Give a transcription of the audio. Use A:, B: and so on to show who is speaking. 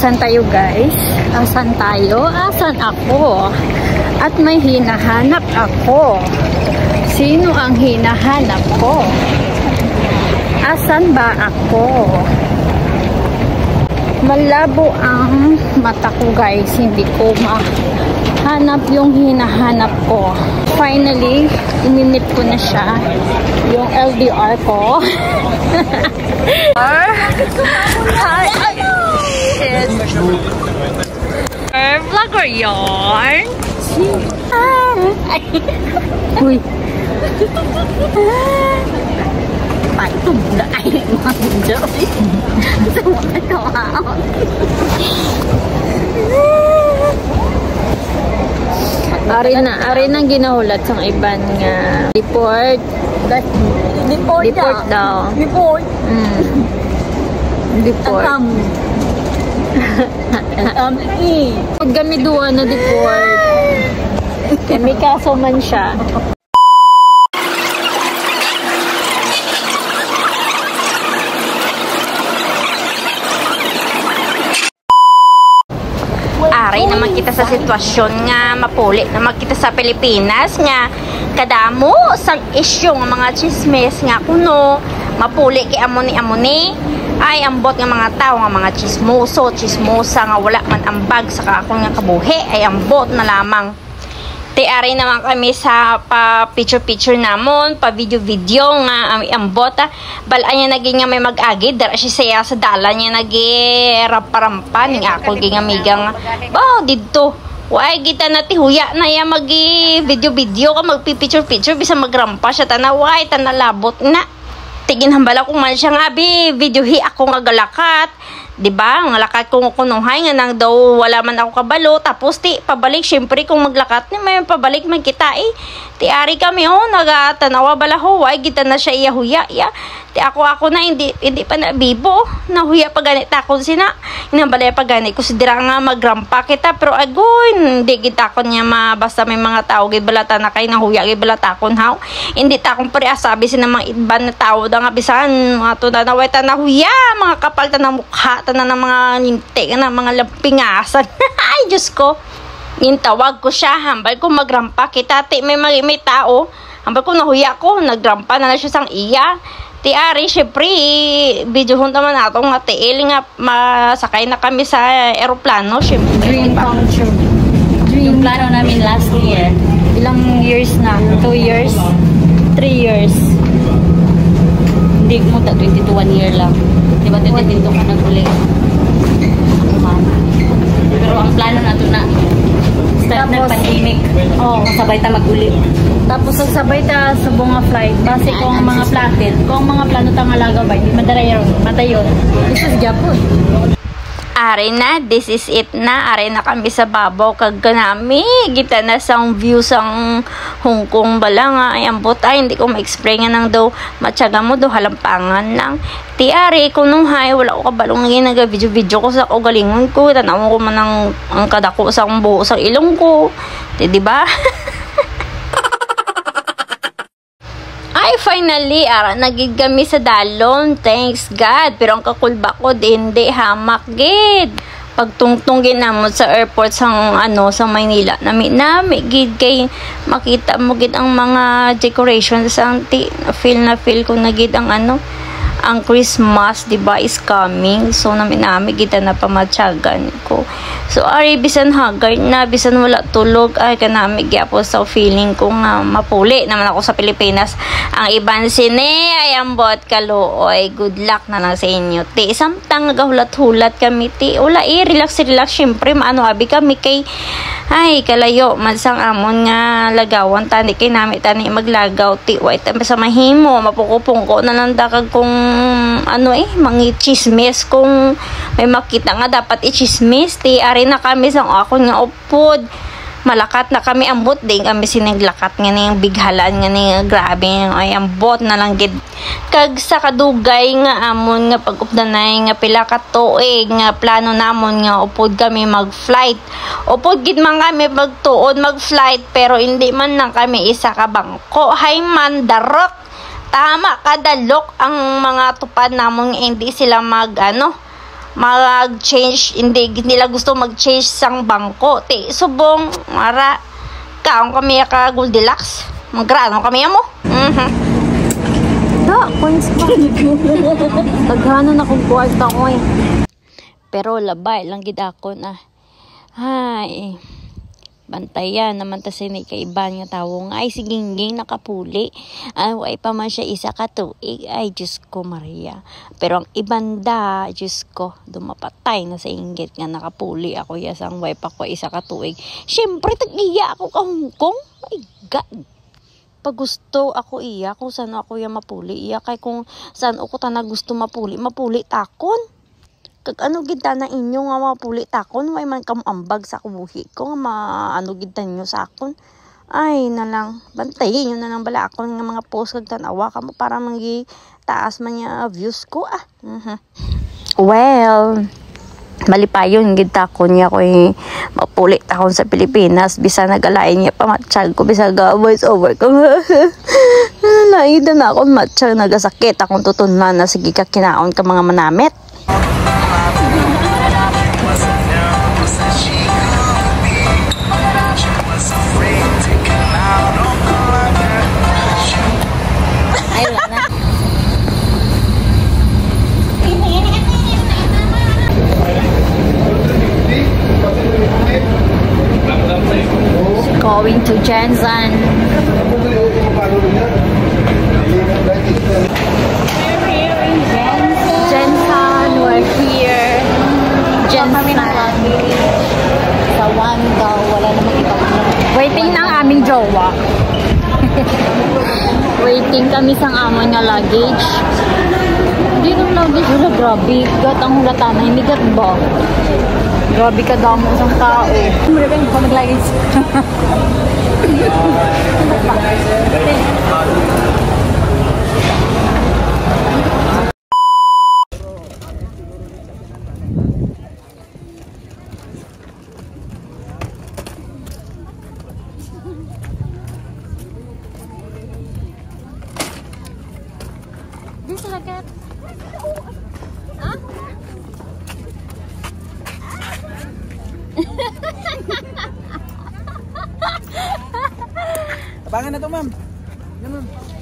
A: Asan tayo guys? Asan tayo? Asan ako? At may hinahanap ako. Sino ang hinahanap ko? Asan ba ako? Malabo ang mata ko guys. Hindi ko mahanap yung hinahanap ko. Finally, ininip ko na siya. Yung LDR ko. Hi! Vlogger yarn. Uy. Paitong na ay mga video. Ari na ginahulat sa iban nga report. Report daw. Report. Report. Gami duwa na report. May kaso man siya. Ari naman kita sa sitwasyon nga mapuli naman kita sa Pilipinas nga kadamo sang isyu nga mga chismes nga kuno mapuli kay amoni ay ambot nga mga tao nga mga chismosa nga wala man ambag sa akong nga kabuhi ay ambot na lamang. Ari naman kami sa pa picture namon, pa video nga ambot balay niya naging nga may mag-agid dara siya sa dala niya nagi-rampa ning ako ging amigang ba didto way kita na tihuya na ya magi video ka magpi-picture bisa magrampa siya tanaway tanalabot na tigin hambala ko man siya nga videohi ako nga galakat. Diba? Ang lakat kong kunuhay nga nang daw wala man ako kabalo tapos pabalik syempre kung maglakat ni may pabalik man kita ari kami nagatanawa balaho ay kita na siya iyahuya ako na hindi pa na bibo nahuya pa ganit ako sina inabalay pa ganit ko si dira nga magrampa kita pero agoy hindi kita ko niya basta may mga tao gibalata na kay nahuya gibalata kon haw hindi ta akong sabi sina mga iban na tao da nga bisan ato na naway ta nahuya mga kapal ta na mukha ta na ng mga linti na mga lampingasan ay Diyos ko yung tawag ko siya hambal ko magrampa kita may tao hambal ko nahuya ko nagrampa na siya sang iya ari syempre video naman nato nga tiil nga masakay na kami sa aeroplano syempre
B: dream come true. Yung plano namin last year
A: ilang years na 2 years 3 years
B: hindi mo 22 1 year lang diba 22 ka nag-uli pero ang plano nato na start ng pandemic sabay ta mag-uli
A: tapos sabay ta sa bunga flight base kung mga plano ta nga lagaw ba hindi madayon this is Japan.
C: Ari na, this is it na. Ari na kami sa babaw kag kanami. Kita na sang view sang Hong Kong bala nga. Ay, ambot ay, hindi ko ma-explain nga nang daw matyaga mo daw halampangan lang. Ari, kung hay, wala ko kabalong nga nag-video ko sa ugalingon ko. Tanaw ko man ang kadako sa buo sa ilong ko. Diba? Ay, finally, nagig kami sa dalon. Thanks God. Pero ang kakulba ko, hindi hamak gid. Pagtungtungin namon sa airport sa Maynila. Nami gid kay makita mo gid ang mga decorations ang feel ko na gid ang ang Christmas, diba, is coming. So, nami kita na pamatyagan ko. So, ari, bisan haggard na, bisan wala tulog, ay, kanami po sa feeling ko nga mapuli naman ako sa Pilipinas. Ang iban sine, ay, ambot kaluoy. Good luck na lang sa inyo. Samtang gahulat-hulat kami, ula, relax, syempre, abi kami kay, ay, kalayo, mansang amon nga lagawan, tani kay nami, tani maglagaw, wait, sa mahimo, mapukupungko na lang dakag kung mga chismis kung may makita nga dapat i-chismis ari na kami sa ako nga upod malakat na kami ambot din kami siniglakat nga ning bighalan nga ning grabe ay ambot na lang gid kag sa kadugay nga amon nga pag-updanay nga pila ka tuig nga plano namon nga upod kami mag-flight upod gid man kami magtuod mag-flight pero hindi man lang kami isa ka bangko hay man darok tama kadalok ang mga tupad namon hindi sila mag-change, hindi nila gusto mag-change sang bangko. Ti, subong, mara, kaong kami ka Goldilocks. Maggrano kami mo. Coins ba? Taghano na kong kwarta ko eh. Pero labay lang gid ako na. Hay. Bantayan naman ta sini kay iban nga tawo nga ay sigingging nakapuli. Ay pa man siya isa ka tuig. Ay Diyos ko Maria. Pero ang ibanda, Diyos ko, dumapatay na sa inggit nga nakapuli ako ya sang wife ako isa ka tuig. Syempre tag-iya ako ka Hong Kong. My God. Pag gusto ako iya kung saan ako ya mapuli iya kay kung saan ako ta gusto mapuli takon. Kag ano gid na inyo nga mapuli takon way man kam ambag sa kubuhi ko nga maano gid nyo sa akon. Ay na lang bantayin nyo na lang bala akon nga mga post kag tan-awa kamo para mangi taas man ya views ko Well, malipayon gid takon niya ko mapuli takon sa Pilipinas bisan nagalain niya pamatsyag ko bisan ga voice over ko. Naida na akong matsyag nagasakit akong tutunan na sige ka kinaon ka mga manamit. Going to Jensen. Jensen, we're here. Jensen.
B: Sa one daw, wala namang ibang
C: Waiting ng aming jowa. Waiting kami sang amon nga luggage. Hindi nung luggage wala, grabe. Gat ang hulatana, hindi gat ba? Grabe ka daw mo sang tao.
B: Marami pa mag-luggage.
C: This is like
D: Abangan na to, ma'am. Yan, ma'am.